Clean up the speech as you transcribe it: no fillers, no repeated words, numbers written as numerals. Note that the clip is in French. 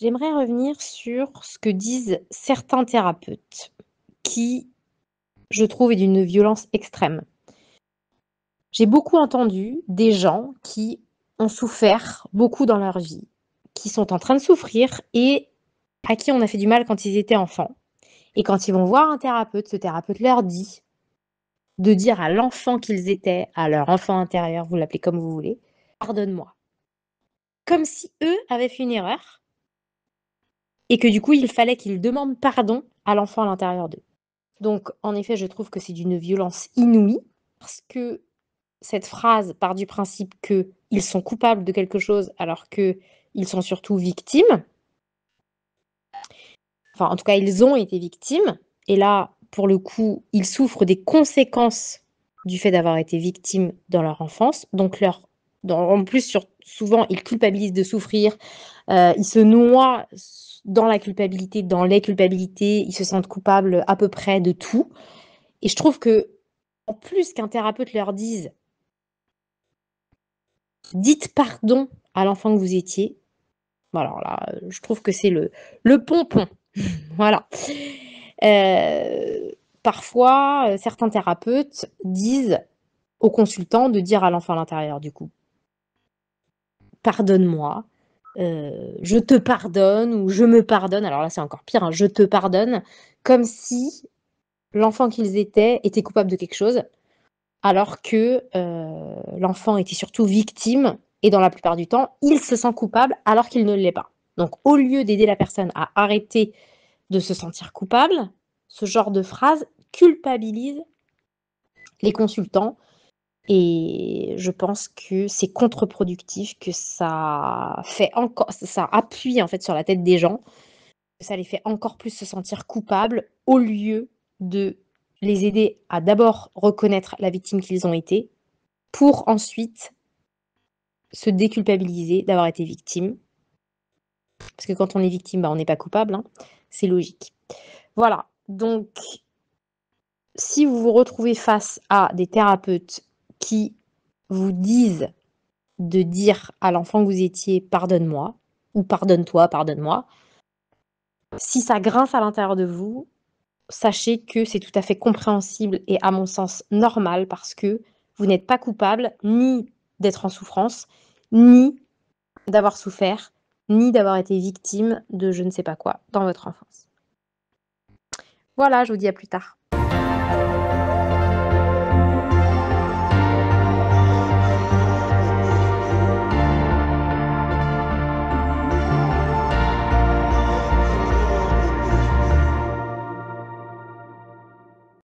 J'aimerais revenir sur ce que disent certains thérapeutes qui, je trouve, est d'une violence extrême. J'ai beaucoup entendu des gens qui ont souffert beaucoup dans leur vie, qui sont en train de souffrir et à qui on a fait du mal quand ils étaient enfants. Et quand ils vont voir un thérapeute, ce thérapeute leur dit de dire à l'enfant qu'ils étaient, à leur enfant intérieur, vous l'appelez comme vous voulez, pardonne-moi. Comme si eux avaient fait une erreur et que du coup, il fallait qu'ils demandent pardon à l'enfant à l'intérieur d'eux. Donc, en effet, je trouve que c'est d'une violence inouïe parce que cette phrase part du principe qu'ils sont coupables de quelque chose alors qu'ils sont surtout victimes. Enfin, en tout cas, ils ont été victimes. Et là, pour le coup, ils souffrent des conséquences du fait d'avoir été victimes dans leur enfance. Donc, en plus, souvent, ils culpabilisent de souffrir. Ils se noient dans la culpabilité, dans les culpabilités. Ils se sentent coupables à peu près de tout. Et je trouve que, en plus qu'un thérapeute leur dise dites pardon à l'enfant que vous étiez. Alors là, je trouve que c'est le pompon. Voilà. Parfois, certains thérapeutes disent aux consultants de dire à l'enfant à l'intérieur du coup: «Pardonne-moi, je te pardonne» ou «Je me pardonne». Alors là, c'est encore pire, hein, «Je te pardonne», comme si l'enfant qu'ils étaient était coupable de quelque chose. Alors que, l'enfant était surtout victime et dans la plupart du temps, il se sent coupable alors qu'il ne l'est pas. Donc au lieu d'aider la personne à arrêter de se sentir coupable, ce genre de phrase culpabilise les consultants et je pense que c'est contre-productif, que ça appuie en fait sur la tête des gens, que ça les fait encore plus se sentir coupables au lieu de les aider à d'abord reconnaître la victime qu'ils ont été pour ensuite se déculpabiliser d'avoir été victime. Parce que quand on est victime, on n'est pas coupable, hein, c'est logique. Voilà, donc si vous vous retrouvez face à des thérapeutes qui vous disent de dire à l'enfant que vous étiez: «Pardonne-moi» ou «Pardonne-toi, pardonne-moi», si ça grince à l'intérieur de vous, sachez que c'est tout à fait compréhensible et à mon sens normal parce que vous n'êtes pas coupable ni d'être en souffrance, ni d'avoir souffert, ni d'avoir été victime de je ne sais pas quoi dans votre enfance. Voilà, je vous dis à plus tard.